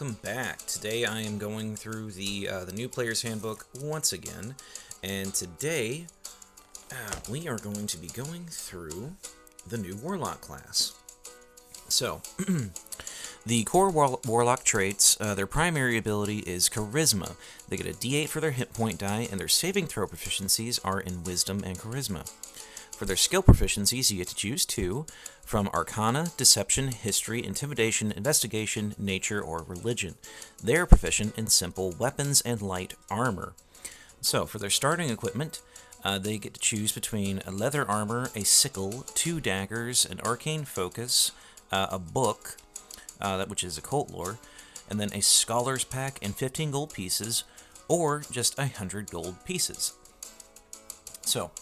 Welcome back. Today I am going through the new player's handbook once again, and today we are going to be going through the new Warlock class. So, the core Warlock traits, their primary ability is Charisma. They get a D8 for their hit point die, and their saving throw proficiencies are in Wisdom and Charisma. For their skill proficiencies, you get to choose two from Arcana, Deception, History, Intimidation, Investigation, Nature, or Religion. They are proficient in simple weapons and light armor. So, for their starting equipment, they get to choose between a leather armor, a sickle, 2 daggers, an arcane focus, a book, which is occult lore, and then a scholar's pack and 15 gold pieces, or just 100 gold pieces. So,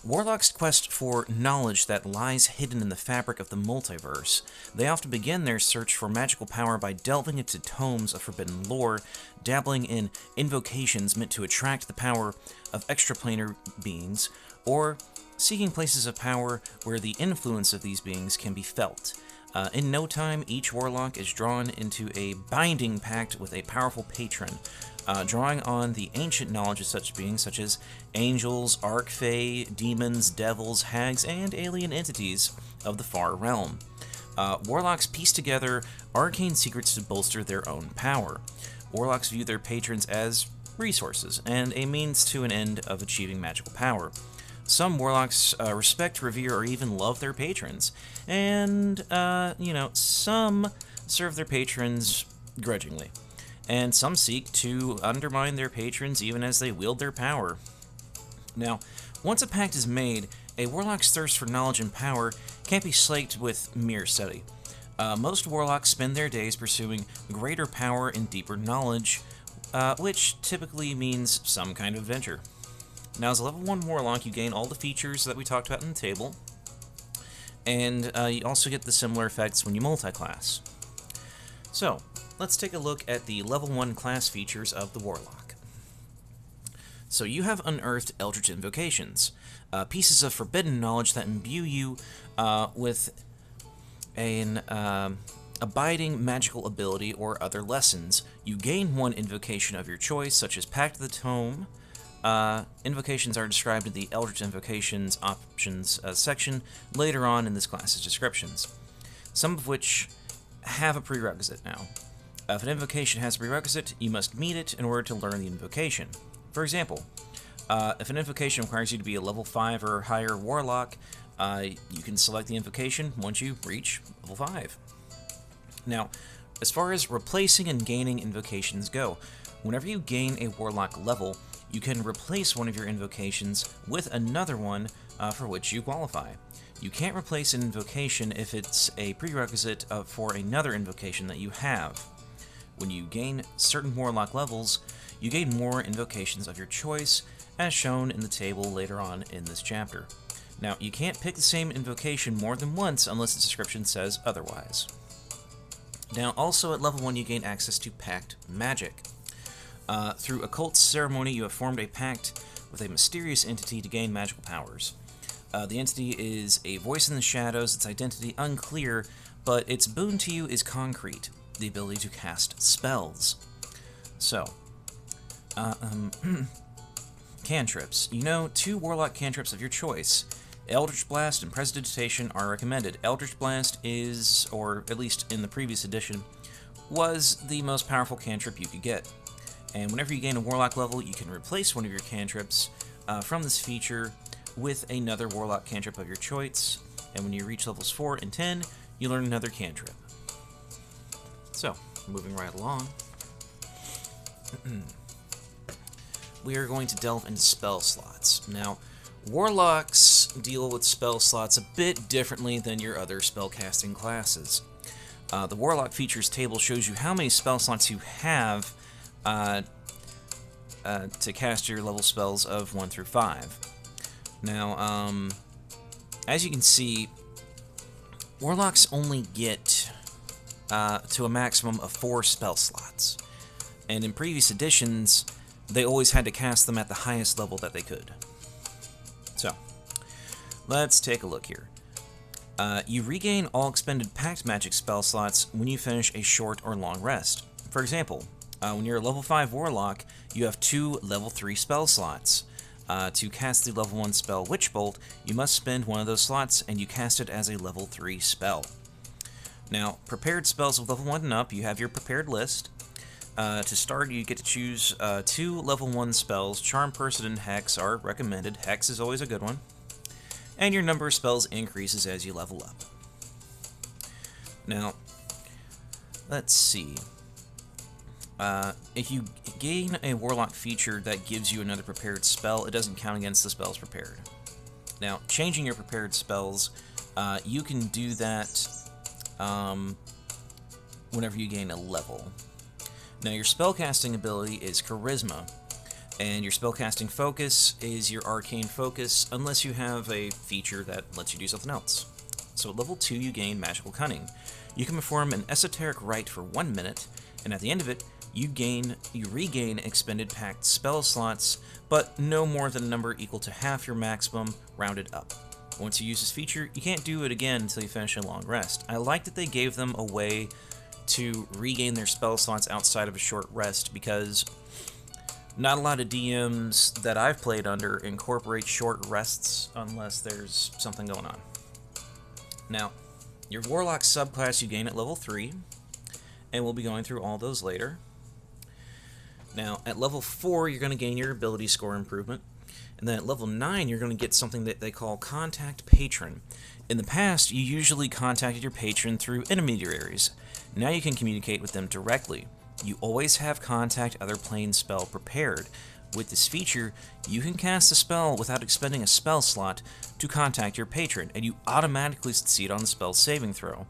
Warlocks quest for knowledge that lies hidden in the fabric of the multiverse. They often begin their search for magical power by delving into tomes of forbidden lore, dabbling in invocations meant to attract the power of extraplanar beings, or seeking places of power where the influence of these beings can be felt. In no time, each Warlock is drawn into a binding pact with a powerful patron, drawing on the ancient knowledge of such beings such as angels, archfey, demons, devils, hags, and alien entities of the far realm. Warlocks piece together arcane secrets to bolster their own power. Warlocks view their patrons as resources and a means to an end of achieving magical power. Some Warlocks respect, revere, or even love their patrons, and, some serve their patrons grudgingly, and some seek to undermine their patrons even as they wield their power. Now, once a pact is made, a Warlock's thirst for knowledge and power can't be slaked with mere study. Most Warlocks spend their days pursuing greater power and deeper knowledge, which typically means some kind of adventure. Now, as a level 1 Warlock, you gain all the features that we talked about in the table, and you also get the similar effects when you multi-class. So, let's take a look at the level 1 class features of the Warlock. So you have unearthed Eldritch Invocations, pieces of forbidden knowledge that imbue you with an abiding magical ability or other lessons. You gain one invocation of your choice, such as Pact of the Tome. Invocations are described in the Eldritch Invocations options section later on in this class's descriptions, some of which have a prerequisite now. If an invocation has a prerequisite, you must meet it in order to learn the invocation. For example, if an invocation requires you to be a level 5 or higher Warlock, you can select the invocation once you reach level 5. Now, as far as replacing and gaining invocations go, whenever you gain a Warlock level, you can replace one of your invocations with another one for which you qualify. You can't replace an invocation if it's a prerequisite for another invocation that you have. When you gain certain Warlock levels, you gain more invocations of your choice, as shown in the table later on in this chapter. Now, you can't pick the same invocation more than once unless the description says otherwise. Now, also at level 1, you gain access to Pact Magic. Through occult ceremony, you have formed a pact with a mysterious entity to gain magical powers. The entity is a voice in the shadows, its identity unclear, but its boon to you is concrete, the ability to cast spells. So, cantrips. You know 2 Warlock cantrips of your choice. Eldritch Blast and Prestidigitation are recommended. Eldritch Blast is, or at least in the previous edition, was the most powerful cantrip you could get. And whenever you gain a Warlock level, you can replace one of your cantrips from this feature with another Warlock cantrip of your choice, and when you reach levels 4 and 10, you learn another cantrip. So, moving right along, we are going to delve into spell slots. Now, Warlocks deal with spell slots a bit differently than your other spellcasting classes. The Warlock features table shows you how many spell slots you have to cast your level spells of 1 through 5. Now, as you can see, Warlocks only get to a maximum of 4 spell slots, and in previous editions, they always had to cast them at the highest level that they could. So, let's take a look here. You regain all expended Pact Magic spell slots when you finish a short or long rest. For example, when you're a level 5 Warlock, you have 2 level 3 spell slots. To cast the level 1 spell Witch Bolt, you must spend one of those slots and you cast it as a level 3 spell. Now, prepared spells of level 1 and up, you have your prepared list. To start, you get to choose 2 level 1 spells. Charm Person and Hex are recommended. Hex is always a good one. And your number of spells increases as you level up. Now, let's see. If you gain a Warlock feature that gives you another prepared spell, it doesn't count against the spells prepared. Now, changing your prepared spells, you can do that whenever you gain a level. Now, your spellcasting ability is Charisma, and your spellcasting focus is your Arcane Focus, unless you have a feature that lets you do something else. So at level 2, you gain Magical Cunning. You can perform an Esoteric Rite for 1 minute, and at the end of it, you regain expended packed spell slots, but no more than a number equal to half your maximum, rounded up. Once you use this feature, you can't do it again until you finish a long rest. I like that they gave them a way to regain their spell slots outside of a short rest, because not a lot of DMs that I've played under incorporate short rests unless there's something going on. Now, your Warlock subclass you gain at level 3, and we'll be going through all those later. Now, at level 4, you're going to gain your ability score improvement, and then at level 9, you're going to get something that they call Contact Patron. In the past, you usually contacted your patron through intermediaries. Now you can communicate with them directly. You always have Contact Other Plane spell prepared. With this feature, you can cast a spell without expending a spell slot to contact your patron, and you automatically succeed on the spell saving throw.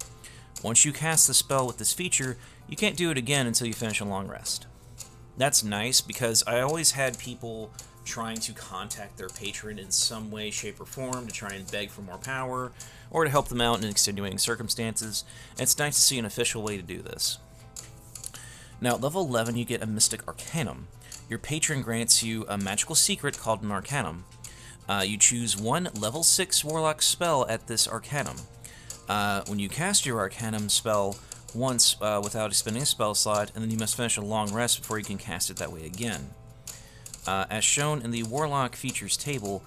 Once you cast the spell with this feature, you can't do it again until you finish a long rest. That's nice, because I always had people trying to contact their patron in some way, shape, or form to try and beg for more power, or to help them out in extenuating circumstances, and it's nice to see an official way to do this. Now, at level 11, you get a Mystic Arcanum. Your patron grants you a magical secret called an Arcanum. You choose one level 6 Warlock spell at this Arcanum. When you cast your Arcanum spell once without expending a spell slot, and then you must finish a long rest before you can cast it that way again. As shown in the Warlock features table,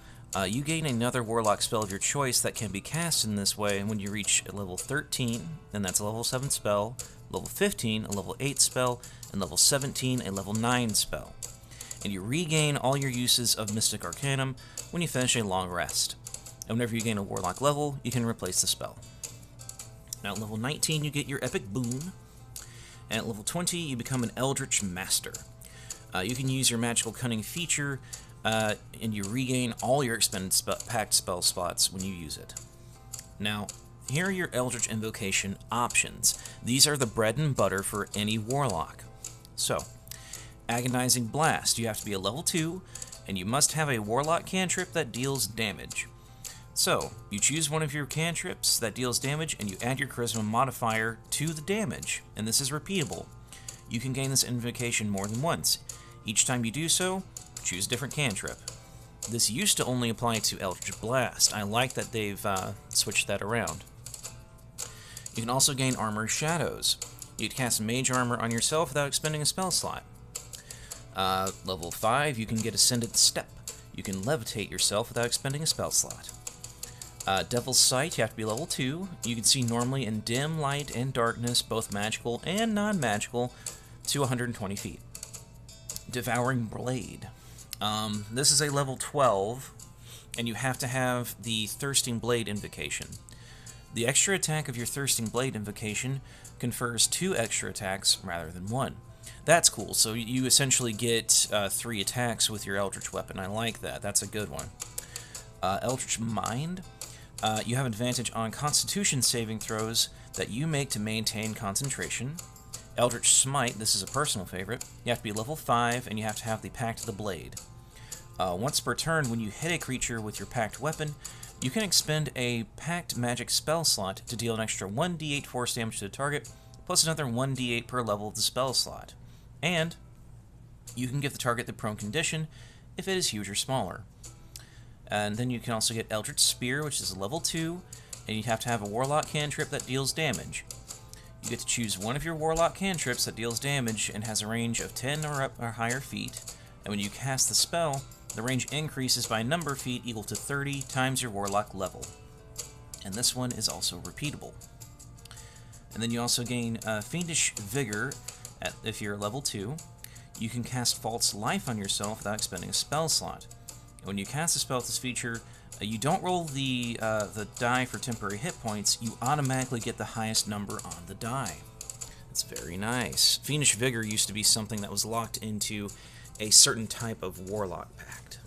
you gain another Warlock spell of your choice that can be cast in this way when you reach level 13, and that's a level 7 spell, level 15, a level 8 spell, and level 17, a level 9 spell. And you regain all your uses of Mystic Arcanum when you finish a long rest. And whenever you gain a Warlock level, you can replace the spell. Now, at level 19, you get your Epic Boon, and at level 20, you become an Eldritch Master. You can use your Magical Cunning feature, and you regain all your expended packed spell slots when you use it. Now, here are your Eldritch Invocation options. These are the bread and butter for any Warlock. So, Agonizing Blast. You have to be a level 2, and you must have a Warlock cantrip that deals damage. So, you choose one of your cantrips that deals damage, and you add your Charisma modifier to the damage, and this is repeatable. You can gain this invocation more than once. Each time you do so, choose a different cantrip. This used to only apply to Eldritch Blast. I like that they've switched that around. You can also gain Armor Shadows. You can cast Mage Armor on yourself without expending a spell slot. Level 5, you can get Ascendant Step. You can levitate yourself without expending a spell slot. Devil's Sight, you have to be level 2. You can see normally in dim, light, and darkness, both magical and non-magical, to 120 feet. Devouring Blade. This is a level 12, and you have to have the Thirsting Blade invocation. The extra attack of your Thirsting Blade invocation confers 2 extra attacks rather than 1. That's cool, so you essentially get 3 attacks with your Eldritch weapon. I like that. That's a good one. Eldritch Mind. You have advantage on Constitution saving throws that you make to maintain concentration. Eldritch Smite, this is a personal favorite. You have to be level 5, and you have to have the Pact of the Blade. Once per turn, when you hit a creature with your Pact weapon, you can expend a Pact magic spell slot to deal an extra 1d8 force damage to the target, plus another 1d8 per level of the spell slot. And you can give the target the prone condition if it is huge or smaller. And then you can also get Eldritch Spear, which is a level 2, and you have to have a Warlock cantrip that deals damage. You get to choose one of your Warlock cantrips that deals damage and has a range of 10 or higher feet, and when you cast the spell, the range increases by a number of feet equal to 30 times your Warlock level. And this one is also repeatable. And then you also gain Fiendish Vigor if you're level 2. You can cast False Life on yourself without expending a spell slot. And when you cast a spell with this feature, you don't roll the die for temporary hit points, you automatically get the highest number on the die. That's very nice. Fiendish Vigor used to be something that was locked into a certain type of Warlock pact.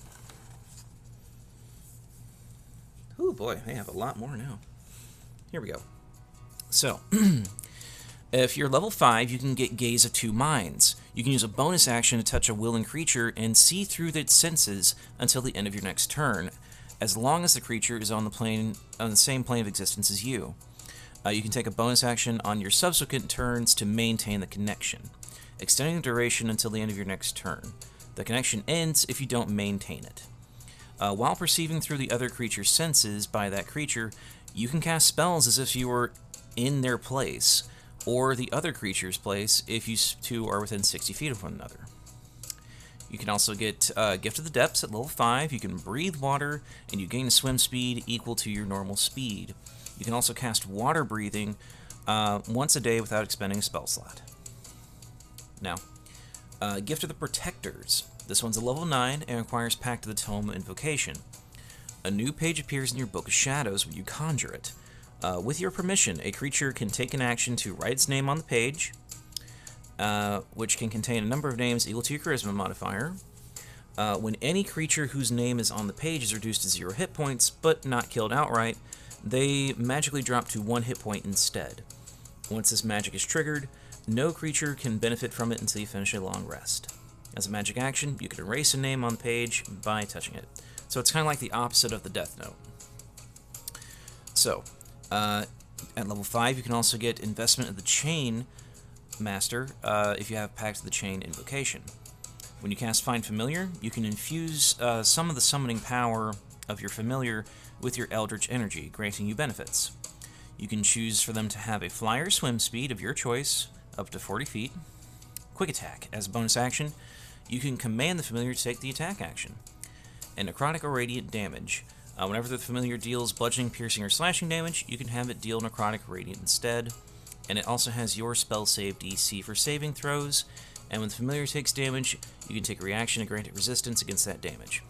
Oh boy, they have a lot more now. Here we go. So, if you're level 5, you can get Gaze of Two Minds. You can use a bonus action to touch a willing creature and see through its senses until the end of your next turn, as long as the creature is on the same plane of existence as you. You can take a bonus action on your subsequent turns to maintain the connection, extending the duration until the end of your next turn. The connection ends if you don't maintain it. While perceiving through the other creature's senses by that creature, you can cast spells as if you were in their place, or the other creature's place if you two are within 60 feet of one another. You can also get Gift of the Depths at level 5. You can breathe water, and you gain a swim speed equal to your normal speed. You can also cast Water Breathing once a day without expending a spell slot. Now, Gift of the Protectors. This one's a level 9 and requires Pact of the Tome Invocation. A new page appears in your Book of Shadows when you conjure it. With your permission, a creature can take an action to write its name on the page, which can contain a number of names equal to your Charisma modifier. When any creature whose name is on the page is reduced to 0 hit points, but not killed outright, they magically drop to 1 hit point instead. Once this magic is triggered, no creature can benefit from it until you finish a long rest. As a magic action, you can erase a name on the page by touching it. So it's kind of like the opposite of the Death Note. So, at level 5, you can also get Investment of the Chain Master if you have Pact of the Chain Invocation. When you cast Find Familiar, you can infuse some of the summoning power of your familiar with your Eldritch Energy, granting you benefits. You can choose for them to have a fly or swim speed of your choice, up to 40 feet. Quick Attack. As a bonus action, you can command the familiar to take the attack action. And Necrotic or Radiant Damage. Whenever the familiar deals bludgeoning, piercing, or slashing damage, you can have it deal Necrotic or Radiant instead. And it also has your spell save DC for saving throws. And when the familiar takes damage, you can take a reaction to grant it resistance against that damage.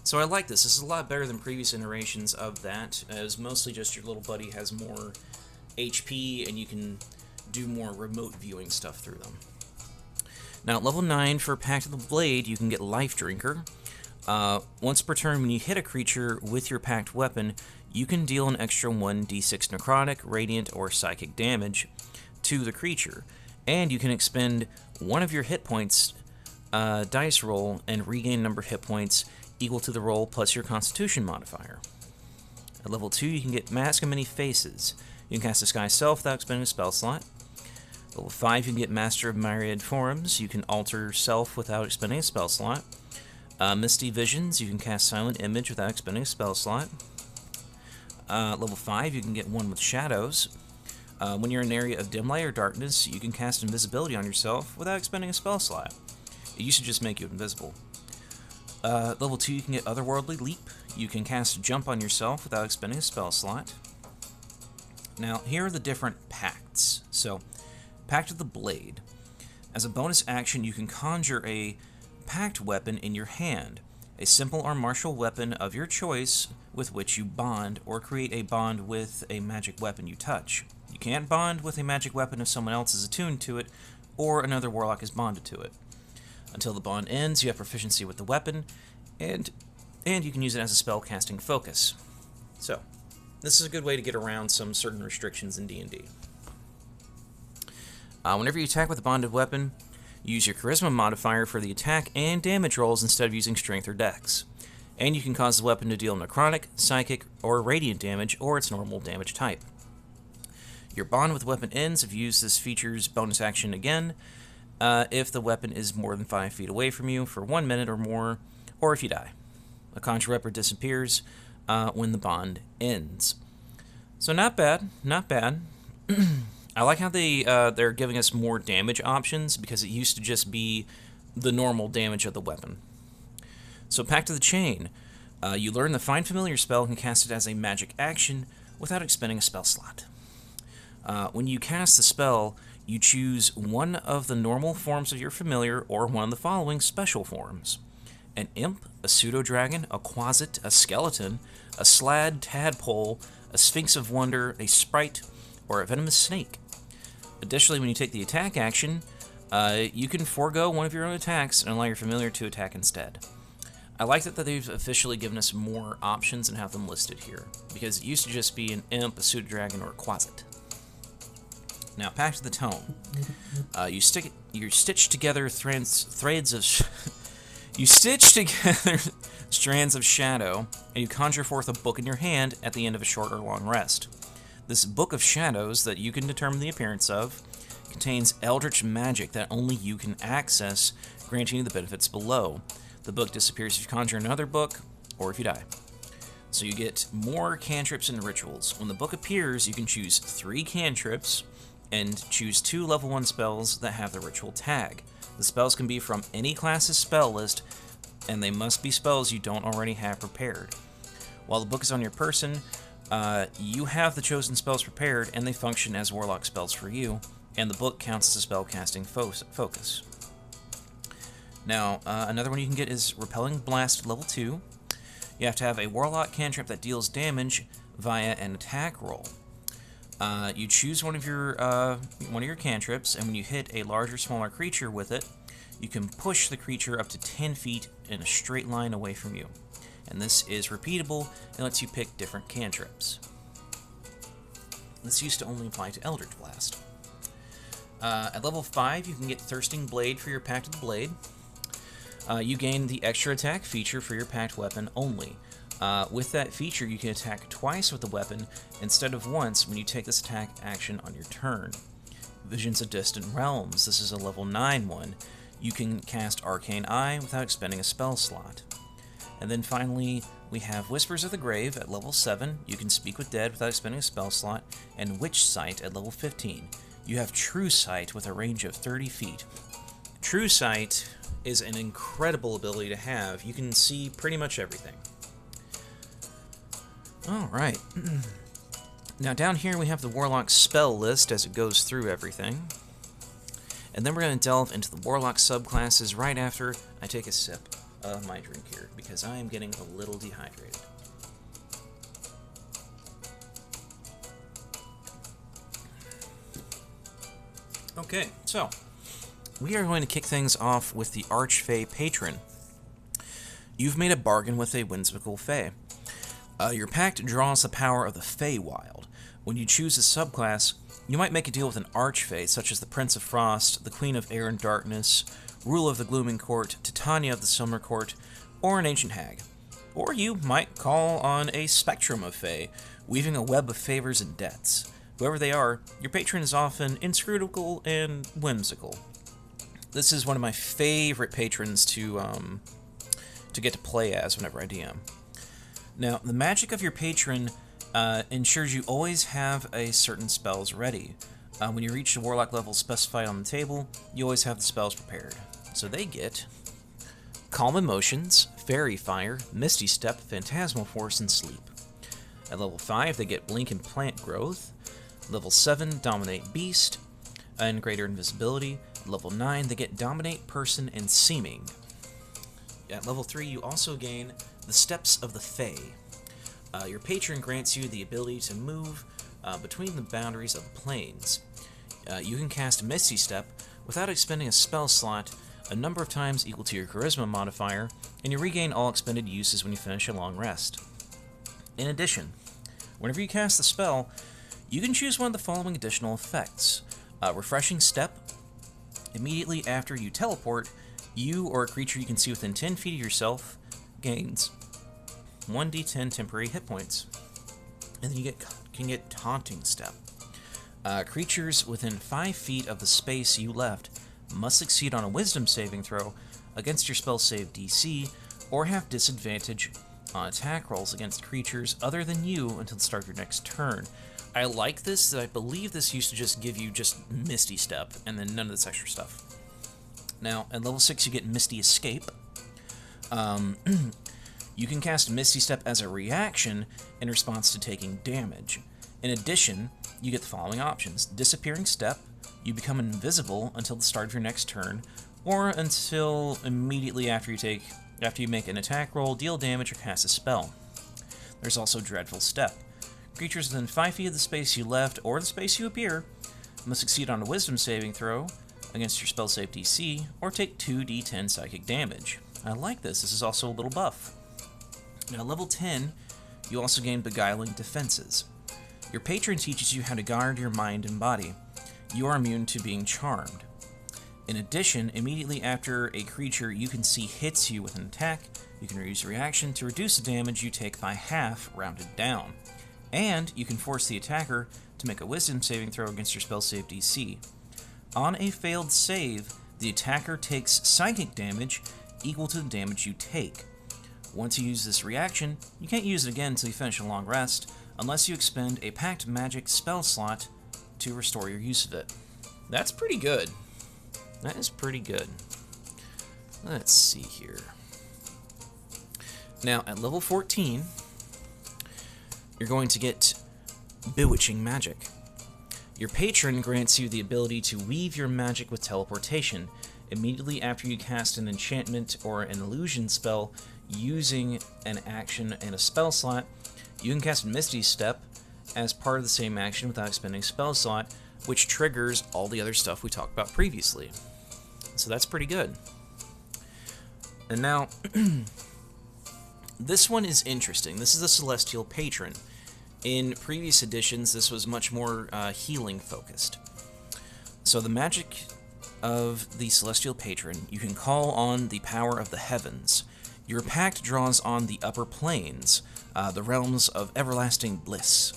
So I like this. This is a lot better than previous iterations of that, as mostly just your little buddy has more HP and you can do more remote viewing stuff through them. Now, at level 9 for Pact of the Blade, you can get Life Drinker. Once per turn, when you hit a creature with your Pact weapon, you can deal an extra 1d6 necrotic, radiant, or psychic damage to the creature. And you can expend one of your hit points dice roll and regain number of hit points equal to the roll plus your Constitution modifier. At level 2, you can get Mask of Many Faces. You can cast Disguise Self without expending a spell slot. Level 5, you can get Master of Myriad Forms. You can alter self without expending a spell slot. Misty Visions, you can cast Silent Image without expending a spell slot. Level 5, you can get One with Shadows. When you're in an area of dim light or darkness, you can cast Invisibility on yourself without expending a spell slot. It used to just make you invisible. Level 2, you can get Otherworldly Leap. You can cast Jump on yourself without expending a spell slot. Now, here are the different pacts. So, Pact of the Blade. As a bonus action, you can conjure a pact weapon in your hand, a simple or martial weapon of your choice with which you bond, or create a bond with a magic weapon you touch. You can't bond with a magic weapon if someone else is attuned to it, or another warlock is bonded to it. Until the bond ends, you have proficiency with the weapon, and you can use it as a spell casting focus. So, this is a good way to get around some certain restrictions in D&D. Whenever you attack with a bonded weapon, use your Charisma modifier for the attack and damage rolls instead of using Strength or Dex. And you can cause the weapon to deal Necrotic, Psychic, or Radiant damage, or its normal damage type. Your bond with the weapon ends if you use this feature's bonus action again, if the weapon is more than 5 feet away from you for 1 minute or more, or if you die. A Conjure Weapon disappears when the bond ends. So not bad, not bad. I like how they're giving us more damage options, because it used to just be the normal damage of the weapon. So Pact of the Chain. You learn the Find Familiar spell and can cast it as a magic action without expending a spell slot. When you cast the spell, you choose one of the normal forms of your familiar or one of the following special forms: an imp, a pseudo-dragon, a quasit, a skeleton, a slad tadpole, a sphinx of wonder, a sprite, or a venomous snake. Additionally, when you take the attack action, you can forego one of your own attacks and allow your familiar to attack instead. I like that they've officially given us more options and have them listed here, because it used to just be an imp, a pseudo-dragon, or a quasit. Now, Pact of the Tome. You stitch together you stitch together strands of shadow, and you conjure forth a book in your hand at the end of a short or long rest. This Book of Shadows, that you can determine the appearance of, contains eldritch magic that only you can access, granting you the benefits below. The book disappears if you conjure another book, or if you die. So you get more cantrips and rituals. When the book appears, you can choose 3 cantrips, and choose 2 level 1 spells that have the ritual tag. The spells can be from any class's spell list, and they must be spells you don't already have prepared. While the book is on your person, you have the chosen spells prepared, and they function as Warlock spells for you, and the book counts as a spellcasting focus. Now, another one you can get is Repelling Blast level 2. You have to have a Warlock cantrip that deals damage via an attack roll. You choose one of your cantrips, and when you hit a larger or smaller creature with it, you can push the creature up to 10 feet in a straight line away from you. And this is repeatable and lets you pick different cantrips. This used to only apply to Eldritch Blast. At level 5, you can get Thirsting Blade for your Pact of the Blade. You gain the extra attack feature for your Pact weapon only. With that feature, you can attack twice with the weapon instead of once when you take this attack action on your turn. Visions of Distant Realms. This is a level 9 one. You can cast Arcane Eye without expending a spell slot. And then finally, we have Whispers of the Grave at level 7. You can speak with dead without expending a spell slot. And Witch Sight at level 15. You have True Sight with a range of 30 feet. True Sight is an incredible ability to have. You can see pretty much everything. Alright. Now down here we have the Warlock spell list as it goes through everything. And then we're going to delve into the Warlock subclasses right after I take a sip of my drink here, because I am getting a little dehydrated. Okay, so we are going to kick things off with the Archfey Patron. You've made a bargain with a whimsical Fey. Your pact draws the power of the Feywild. When you choose a subclass, you might make a deal with an Archfey, such as the Prince of Frost, the Queen of Air and Darkness, Ruler of the Glooming Court, Titania of the Summer Court, or an Ancient Hag. Or you might call on a spectrum of Fey, weaving a web of favors and debts. Whoever they are, your patron is often inscrutable and whimsical. This is one of my favorite patrons to get to play as whenever I DM. Now, the magic of your patron ensures you always have a certain spells ready. When you reach the Warlock level specified on the table, you always have the spells prepared. So they get Calm Emotions, Fairy Fire, Misty Step, Phantasmal Force, and Sleep. At level 5, they get Blink and Plant Growth. Level 7, Dominate Beast, and Greater Invisibility. At level 9, they get Dominate Person and Seeming. At level 3, you also gain the Steps of the Fae. Your patron grants you the ability to move between the boundaries of the planes. You can cast Misty Step without expending a spell slot a number of times equal to your Charisma modifier, and you regain all expended uses when you finish a long rest. In addition, whenever you cast the spell, you can choose one of the following additional effects. Refreshing Step. Immediately after you teleport, you or a creature you can see within 10 feet of yourself gains 1d10 temporary hit points. And then you can get Taunting Step. Creatures within 5 feet of the space you left must succeed on a Wisdom saving throw against your spell save DC, or have disadvantage on attack rolls against creatures other than you until the start of your next turn. I like this, that I believe this used to just give you just Misty Step, and then none of this extra stuff. Now, at level 6 you get Misty Escape. You can cast Misty Step as a reaction in response to taking damage. In addition, you get the following options. Disappearing Step, you become invisible until the start of your next turn, or until immediately after you make an attack roll, deal damage, or cast a spell. There's also Dreadful Step. Creatures within 5 feet of the space you left, or the space you appear, must succeed on a Wisdom saving throw against your spell save DC, or take 2d10 psychic damage. I like this. This is also a little buff. Now, level 10, you also gain Beguiling Defenses. Your patron teaches you how to guard your mind and body. You are immune to being charmed. In addition, immediately after a creature you can see hits you with an attack, you can use a reaction to reduce the damage you take by half, rounded down. And you can force the attacker to make a Wisdom saving throw against your spell save DC. On a failed save, the attacker takes psychic damage equal to the damage you take. Once you use this reaction, you can't use it again until you finish a long rest, unless you expend a Pact Magic spell slot to restore your use of it. That's pretty good. That is pretty good. Let's see here. Now, at level 14, you're going to get Bewitching Magic. Your patron grants you the ability to weave your magic with teleportation. Immediately after you cast an enchantment or an illusion spell using an action and a spell slot, you can cast Misty Step as part of the same action without expending a spell slot, which triggers all the other stuff we talked about previously. So that's pretty good. And now, this one is interesting. This is the Celestial Patron. In previous editions, this was much more healing focused. So the magic of the Celestial Patron, you can call on the power of the heavens. Your pact draws on the upper planes, the realms of everlasting bliss.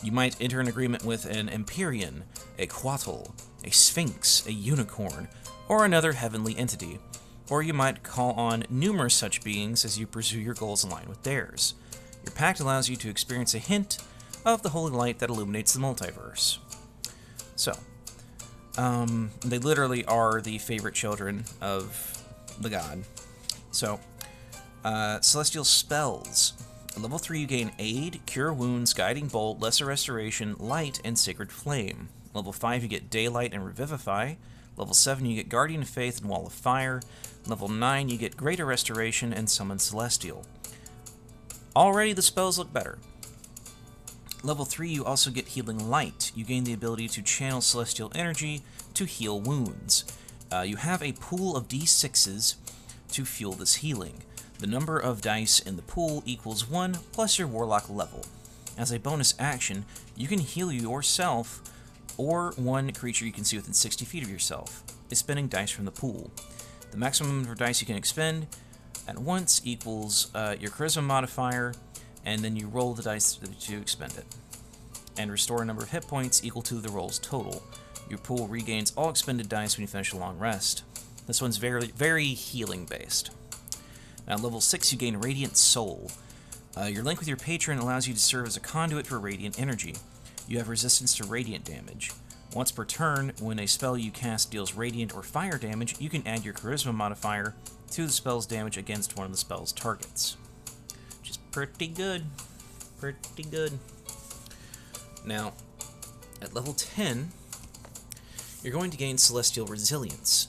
You might enter an agreement with an Empyrean, a Quatl, a Sphinx, a Unicorn, or another heavenly entity. Or you might call on numerous such beings as you pursue your goals in line with theirs. Your pact allows you to experience a hint of the holy light that illuminates the multiverse. So, they literally are the favorite children of the god. So, Celestial Spells. At level 3 you gain Aid, Cure Wounds, Guiding Bolt, Lesser Restoration, Light, and Sacred Flame. Level 5 you get Daylight and Revivify. Level 7 you get Guardian of Faith and Wall of Fire. Level 9 you get Greater Restoration and Summon Celestial. Already the spells look better. Level 3 you also get Healing Light. You gain the ability to channel celestial energy to heal wounds. You have a pool of d6s to fuel this healing. The number of dice in the pool equals 1 plus your Warlock level. As a bonus action, you can heal yourself or one creature you can see within 60 feet of yourself, expending dice from the pool. The maximum number of dice you can expend at once equals your Charisma modifier, and then you roll the dice to expend it. And restore a number of hit points equal to the roll's total. Your pool regains all expended dice when you finish a long rest. This one's very, very healing based. Now, level 6, you gain Radiant Soul. Your link with your patron allows you to serve as a conduit for radiant energy. You have resistance to radiant damage. Once per turn, when a spell you cast deals radiant or fire damage, you can add your Charisma modifier to the spell's damage against one of the spell's targets. Which is pretty good. Pretty good. Now, at level 10, you're going to gain Celestial Resilience.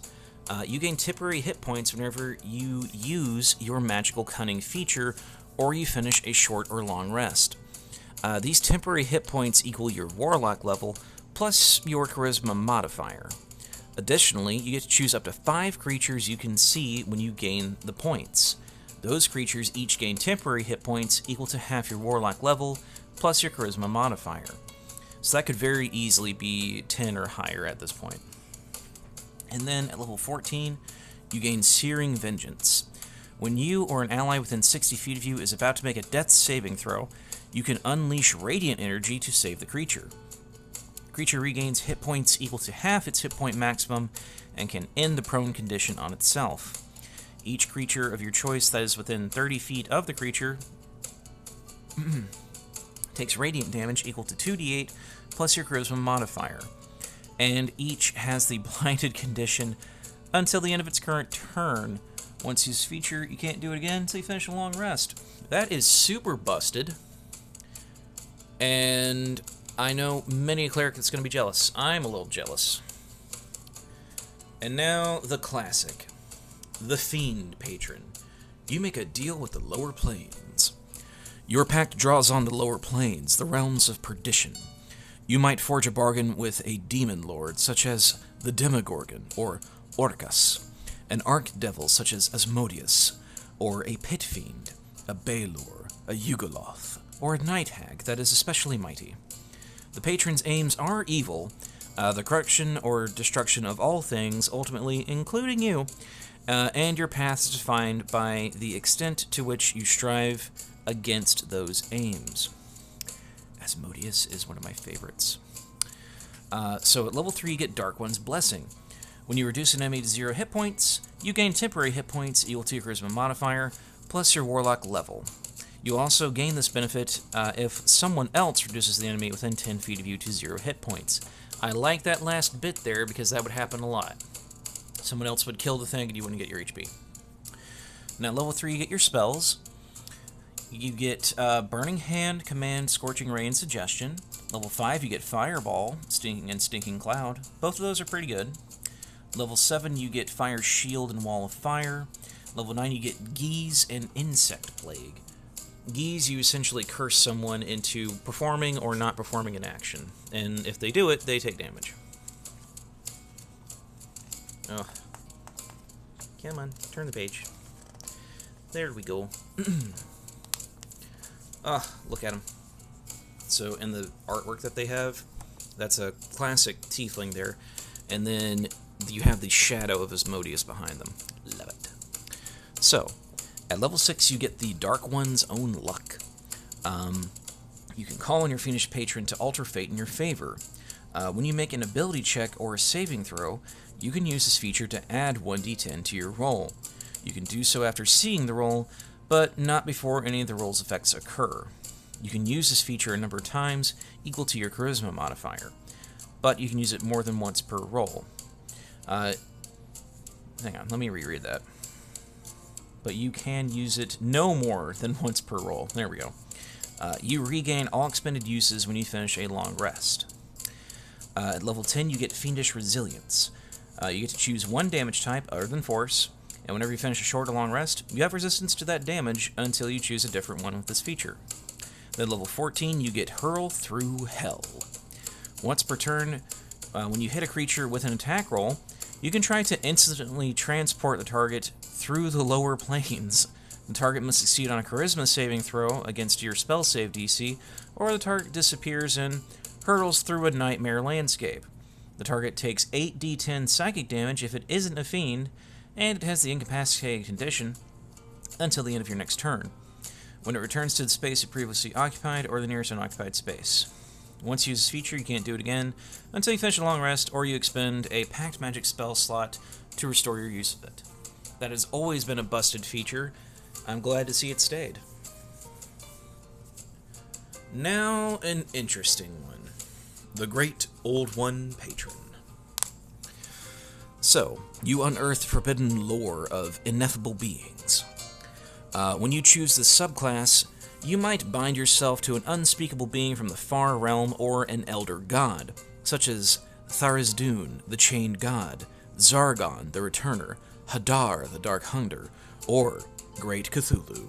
You gain temporary hit points whenever you use your Magical Cunning feature or you finish a short or long rest. These temporary hit points equal your Warlock level plus your Charisma modifier. Additionally, you get to choose up to 5 creatures you can see when you gain the points. Those creatures each gain temporary hit points equal to half your Warlock level plus your Charisma modifier. So that could very easily be 10 or higher at this point. And then at level 14, you gain Searing Vengeance. When you or an ally within 60 feet of you is about to make a death saving throw, you can unleash Radiant Energy to save the creature. The creature regains hit points equal to half its hit point maximum and can end the prone condition on itself. Each creature of your choice that is within 30 feet of the creature takes radiant damage equal to 2d8 plus your charisma modifier. And each has the blinded condition until the end of its current turn. Once used feature, you can't do it again until you finish a long rest. That is super busted. And I know many a cleric that's going to be jealous. I'm a little jealous. And now, the classic. The Fiend Patron. You make a deal with the lower planes. Your pact draws on the lower planes, the realms of perdition. You might forge a bargain with a demon lord, such as the Demogorgon, or Orcus, an archdevil such as Asmodeus, or a pit fiend, a Balor, a Yugoloth, or a night hag that is especially mighty. The patron's aims are evil, the corruption or destruction of all things, ultimately including you, and your path is defined by the extent to which you strive against those aims. Asmodeus is one of my favorites. So at level 3 you get Dark One's Blessing. When you reduce an enemy to 0 hit points, you gain temporary hit points equal to your charisma modifier, plus your warlock level. You also gain this benefit if someone else reduces the enemy within 10 feet of you to 0 hit points. I like that last bit there because that would happen a lot. Someone else would kill the thing and you wouldn't get your HP. Now level 3 you get your spells. You get Burning Hand, Command, Scorching Ray, and Suggestion. Level 5 you get Fireball, Stinking Cloud. Both of those are pretty good. Level 7 you get Fire Shield and Wall of Fire. Level 9 you get Geese and Insect Plague. Geese, you essentially curse someone into performing or not performing an action. And if they do it, they take damage. Oh. Come on, turn the page. There we go. Look at them. So in the artwork that they have, that's a classic tiefling there. And then you have the shadow of Asmodeus behind them. Love it. So, at level 6 you get the Dark One's Own Luck. You can call on your Fiendish Patron to alter fate in your favor. When you make an ability check or a saving throw, you can use this feature to add 1d10 to your roll. You can do so after seeing the roll, but not before any of the roll's effects occur. You can use this feature a number of times, equal to your charisma modifier, but you can use it more than once per roll. Hang on, let me reread that. But you can use it no more than once per roll. There we go. You regain all expended uses when you finish a long rest. At level 10, you get Fiendish Resilience. You get to choose one damage type other than Force, and whenever you finish a short or long rest, you have resistance to that damage until you choose a different one with this feature. Then at level 14, you get Hurl Through Hell. Once per turn, when you hit a creature with an attack roll, you can try to instantly transport the target through the lower planes. The target must succeed on a charisma saving throw against your spell save DC, or the target disappears and hurtles through a nightmare landscape. The target takes 8d10 psychic damage if it isn't a fiend, and it has the incapacitating condition until the end of your next turn, when it returns to the space it previously occupied or the nearest unoccupied space. Once you use this feature, you can't do it again until you finish a long rest or you expend a Pact Magic spell slot to restore your use of it. That has always been a busted feature. I'm glad to see it stayed. Now, an interesting one. The Great Old One Patron. So, you unearth forbidden lore of ineffable beings. When you choose the subclass, you might bind yourself to an unspeakable being from the far realm or an elder god, such as Tharizdun, the Chained God, Zargon, the Returner, Hadar, the Dark Hunter, or Great Cthulhu.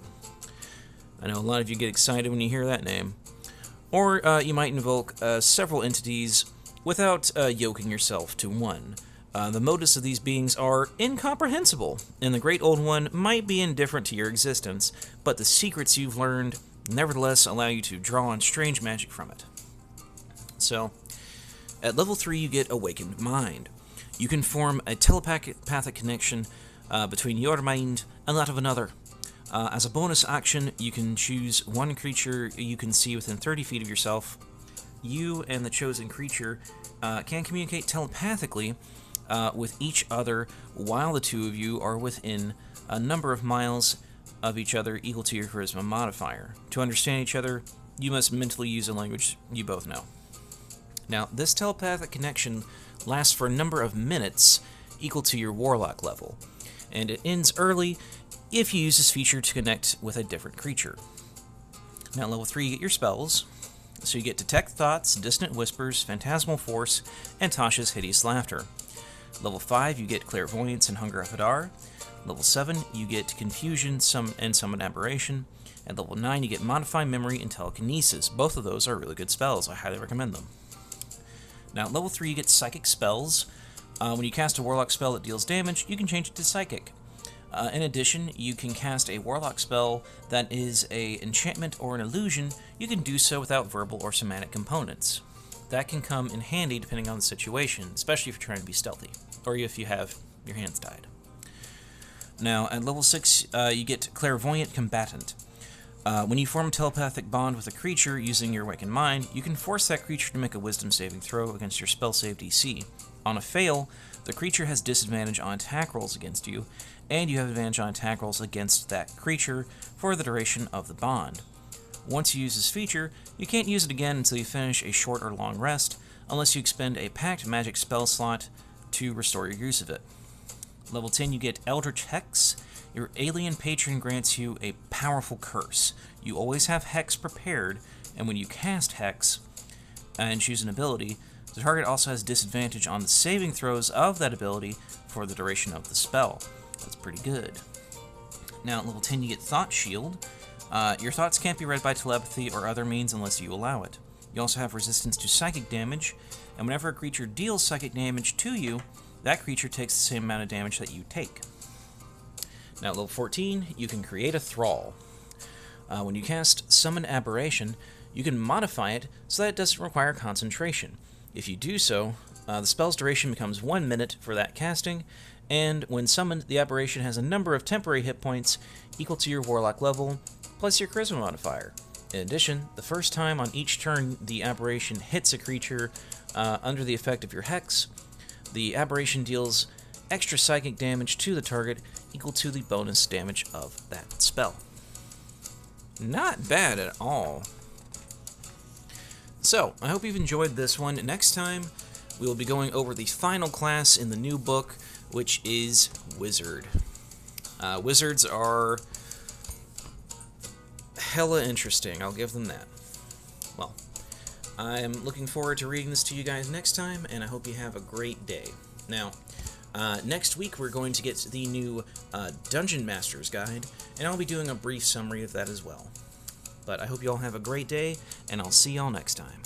I know a lot of you get excited when you hear that name. Or you might invoke several entities without yoking yourself to one. The motives of these beings are incomprehensible, and the Great Old One might be indifferent to your existence, but the secrets you've learned nevertheless allow you to draw on strange magic from it. So, at level 3 you get Awakened Mind. You can form a telepathic connection between your mind and that of another. As a bonus action, you can choose one creature you can see within 30 feet of yourself. You and the chosen creature can communicate telepathically with each other while the two of you are within a number of miles of each other equal to your charisma modifier. To understand each other, you must mentally use a language you both know. Now, this telepathic connection lasts for a number of minutes equal to your warlock level, and it ends early if you use this feature to connect with a different creature. Now, level 3, you get your spells. So you get Detect Thoughts, Distant Whispers, Phantasmal Force, and Tasha's Hideous Laughter. Level 5, you get Clairvoyance and Hunger of Hadar. Level 7, you get Confusion and Summon Aberration. At level 9, you get Modify Memory and Telekinesis. Both of those are really good spells. I highly recommend them. Now, at level 3, you get Psychic Spells. When you cast a Warlock spell that deals damage, you can change it to Psychic. In addition, you can cast a Warlock spell that is an enchantment or an illusion. You can do so without verbal or somatic components. That can come in handy depending on the situation, especially if you're trying to be stealthy, or if you have your hands tied. Now, at level 6, you get Clairvoyant Combatant. When you form a telepathic bond with a creature using your Awakened Mind, you can force that creature to make a Wisdom saving throw against your spell save DC. On a fail, the creature has disadvantage on attack rolls against you, and you have advantage on attack rolls against that creature for the duration of the bond. Once you use this feature, you can't use it again until you finish a short or long rest, unless you expend a Pact Magic spell slot to restore your use of it. Level 10, you get Eldritch Hex. Your alien patron grants you a powerful curse. You always have Hex prepared, and when you cast Hex and choose an ability, the target also has disadvantage on the saving throws of that ability for the duration of the spell. That's pretty good. Now at level 10 you get Thought Shield. Your thoughts can't be read by telepathy or other means unless you allow it. You also have resistance to psychic damage, and whenever a creature deals psychic damage to you, that creature takes the same amount of damage that you take. Now at level 14, you can create a Thrall. When you cast Summon Aberration, you can modify it so that it doesn't require concentration. If you do so, the spell's duration becomes 1 minute for that casting, and when summoned, the aberration has a number of temporary hit points equal to your Warlock level, plus your Charisma modifier. In addition, the first time on each turn the aberration hits a creature under the effect of your Hex, the aberration deals extra psychic damage to the target equal to the bonus damage of that spell. Not bad at all. So, I hope you've enjoyed this one. Next time, we will be going over the final class in the new book, which is Wizard. Wizards are hella interesting, I'll give them that. Well, I'm looking forward to reading this to you guys next time, and I hope you have a great day. Now, next week we're going to get the new Dungeon Master's Guide, and I'll be doing a brief summary of that as well. But I hope you all have a great day, and I'll see y'all next time.